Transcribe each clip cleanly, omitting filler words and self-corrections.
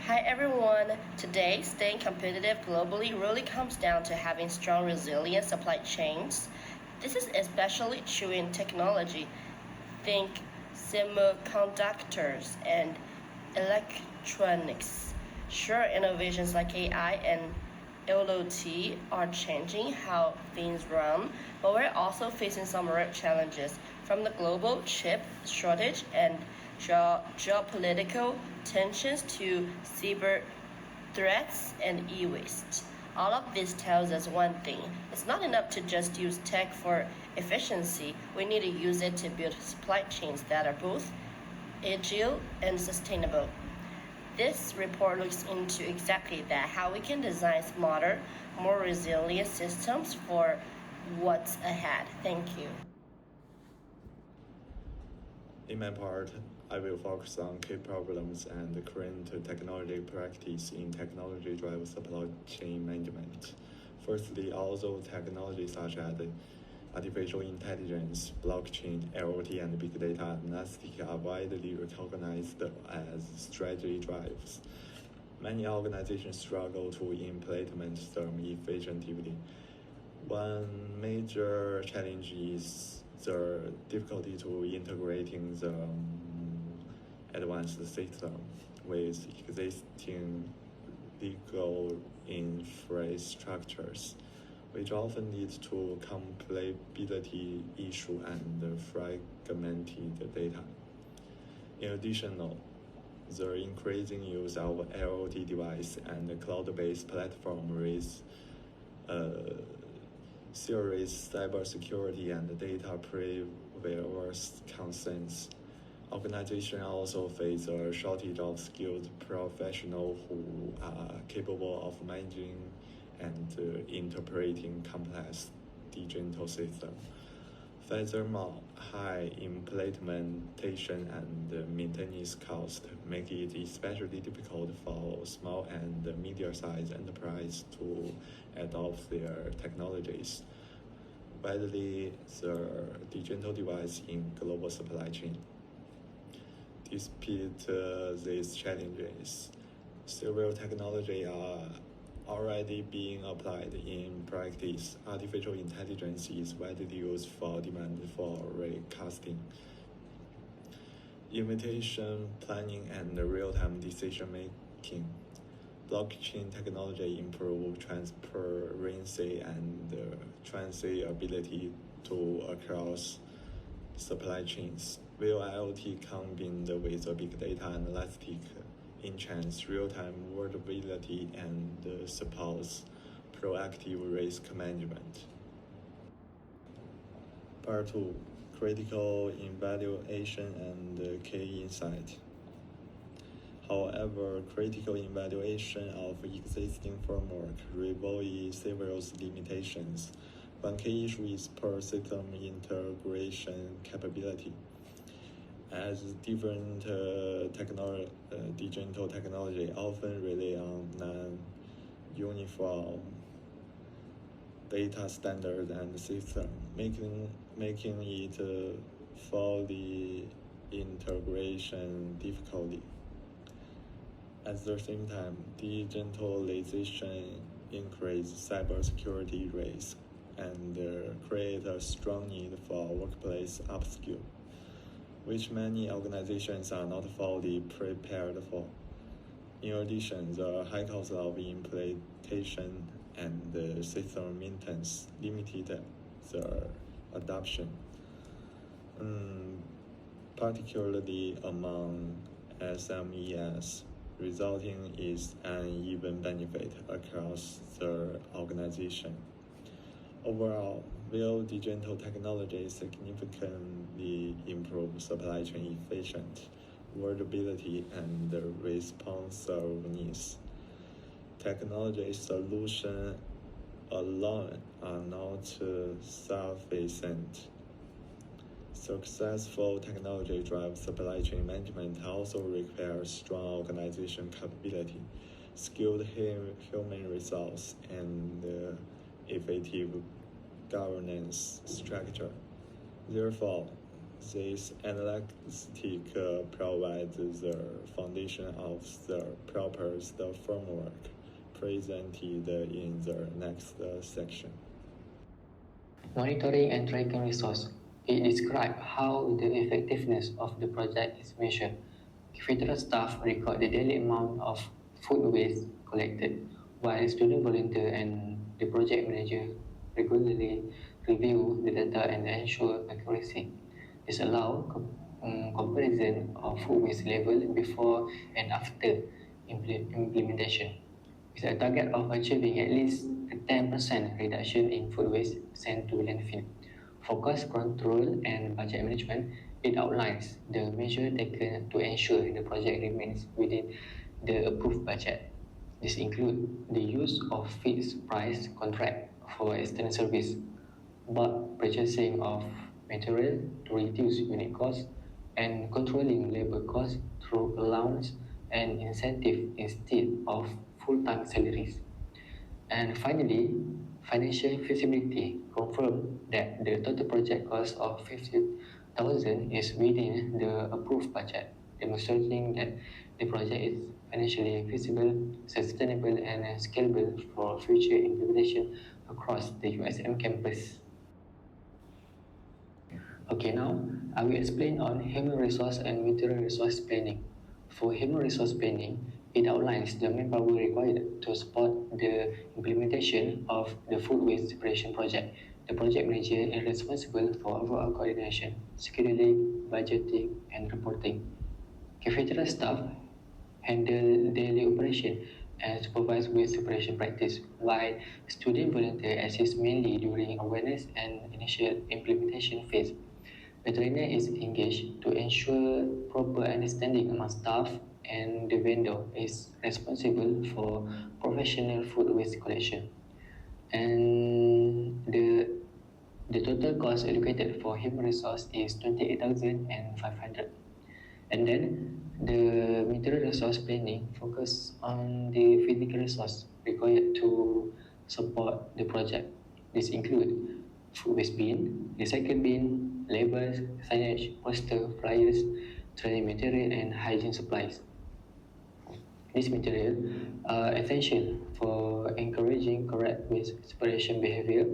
Hi everyone! Today, staying competitive globally really comes down to having strong, resilient supply chains. This is especially true in technology. Think semiconductors and electronics. Sure, innovations like AI and IoT are changing how things run, but we're also facing some real challenges from the global chip shortage and geopolitical tensions to cyber threats and e-waste. All of this tells us one thing. It's not enough to just use tech for efficiency. We need to use it to build supply chains that are both agile and sustainable. This report looks into exactly that, how we can design smarter, more resilient systems for what's ahead. Thank you. In my part, I will focus on key problems and current technology practice in technology-driven supply chain management. Firstly, although technologies such as artificial intelligence, blockchain, IoT, and big data analytics are widely recognized as strategy drives, many organizations struggle to implement them efficiently. One major challenge is the difficulty to integrating the advanced system with existing legal infrastructures, which often leads to compatibility issue and fragmented data. In addition, the increasing use of IoT device and cloud-based platform raise serious cybersecurity and data privacy concerns. Organizations also face a shortage of skilled professionals who are capable of managing and interpreting complex digital systems. Furthermore, high implementation and maintenance costs make it especially difficult for small and medium-sized enterprises to adopt their technologies. Widely, the digital device in global supply chain. Despite these challenges, several technologies are already being applied in practice. Artificial intelligence is widely used for demand forecasting, invitation planning, and real-time decision-making. Blockchain technology improves transparency and traceability to across supply chains, while IoT combined with big data analytics enhance real-time visibility and supports proactive risk management. Part 2. Critical evaluation and key insight. However, critical evaluation of existing framework reveals several limitations. One key issue is per system integration capability. As different digital technology often rely on non-uniform data standards and systems, making it fully integration difficult. At the same time, digitalization increases cybersecurity risk and creates a strong need for workplace upskill, which many organizations are not fully prepared for. In addition, the high cost of implementation and system maintenance limited the adoption, particularly among SMEs, resulting in uneven benefit across the organization. Overall, while digital technology significantly improves supply chain efficiency, affordability, and responsiveness, technology solutions alone are not sufficient. Successful technology-driven supply chain management also requires strong organization capability, skilled human resource, and effective governance structure. Therefore, This analytic provides the foundation of the proposed framework presented in the next section. Monitoring and tracking resource. It describes how the effectiveness of the project is measured. Cathedral staff record the daily amount of food waste collected, while student volunteer and the project manager regularly review the data and ensure accuracy. This allows comparison of food waste level before and after implementation, with a target of achieving at least a 10% reduction in food waste sent to landfill. For cost control and budget management, it outlines the measures taken to ensure the project remains within the approved budget. This includes the use of fixed price contract for external service, bulk purchasing of material to reduce unit costs, and controlling labor costs through allowance and incentive instead of full-time salaries. And finally, financial feasibility confirmed that the total project cost of 50,000 is within the approved budget, demonstrating that the project is financially feasible, sustainable, and scalable for future implementation across the USM campus. Okay, now I will explain on human resource and material resource planning. For human resource planning, it outlines the manpower required to support the implementation of the food waste separation project. The project manager is responsible for overall coordination, scheduling, budgeting, and reporting. Cafeteria staff handle daily operation and supervise waste separation practice, while student volunteer assist mainly during awareness and initial implementation phase. A trainer is engaged to ensure proper understanding among staff, and the vendor is responsible for professional food waste collection. And the total cost allocated for human resource is 28,500. And then the material resource planning focus on the physical resource required to support the project. This include food waste bin, recycle bin, labels, signage, poster, flyers, training material, and hygiene supplies. These materials are essential for encouraging correct waste separation behavior,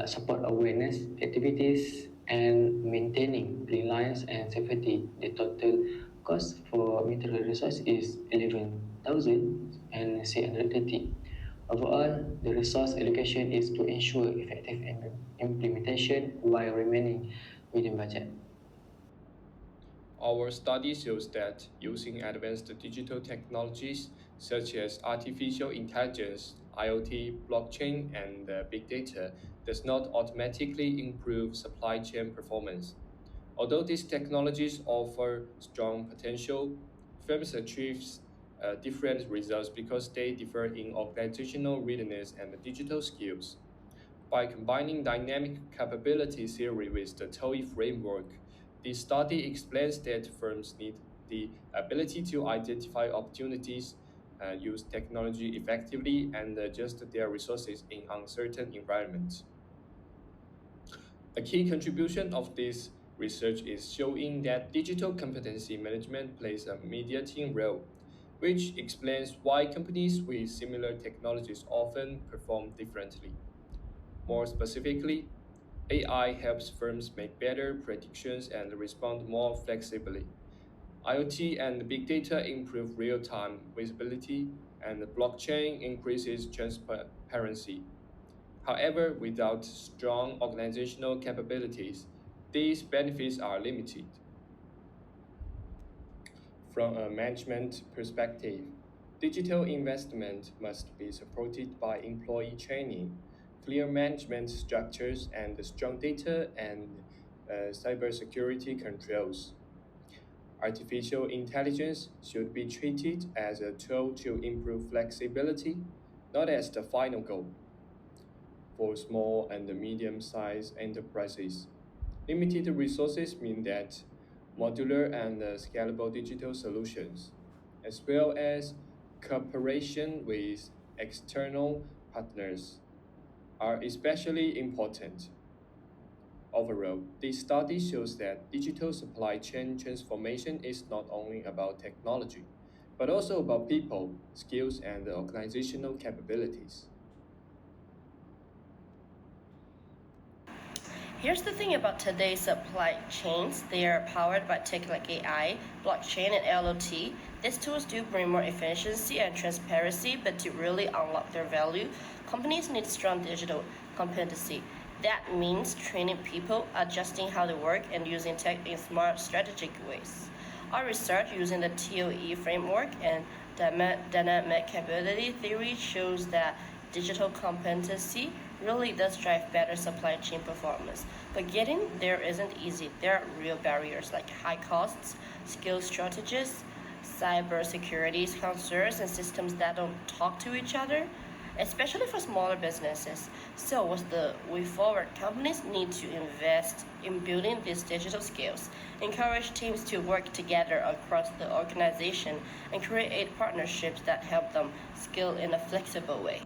support awareness activities, and maintaining compliance and safety. The total cost for material resource is 11,630. Overall, the resource allocation is to ensure effective implementation while remaining within budget. Our study shows that using advanced digital technologies such as artificial intelligence, IoT, blockchain, and big data does not automatically improve supply chain performance. Although these technologies offer strong potential, firms achieve different results because they differ in organizational readiness and digital skills. By combining dynamic capability theory with the TOEIC framework, the study explains that firms need the ability to identify opportunities, use technology effectively, and adjust their resources in uncertain environments. A key contribution of this research is showing that digital competency management plays a mediating role, which explains why companies with similar technologies often perform differently. More specifically, AI helps firms make better predictions and respond more flexibly. IoT and big data improve real time visibility, and blockchain increases transparency. However, without strong organizational capabilities, these benefits are limited. From a management perspective, digital investment must be supported by employee training, clear management structures, and strong data and cybersecurity controls. Artificial intelligence should be treated as a tool to improve flexibility, not as the final goal. For small and medium-sized enterprises, limited resources mean that modular and scalable digital solutions, as well as cooperation with external partners, are especially important. Overall, this study shows that digital supply chain transformation is not only about technology, but also about people, skills, and organizational capabilities. Here's the thing about today's supply chains. They are powered by tech like AI, blockchain, and LOT. These tools do bring more efficiency and transparency, but to really unlock their value, companies need strong digital competency. That means training people, adjusting how they work, and using tech in smart, strategic ways. Our research using the TOE framework and dynamic capability theory shows that digital competency really does drive better supply chain performance. But getting there isn't easy. There are real barriers like high costs, skill shortages, cybersecurity concerns, and systems that don't talk to each other, especially for smaller businesses. So, what's the way forward? Companies need to invest in building these digital skills, encourage teams to work together across the organization, and create partnerships that help them scale in a flexible way.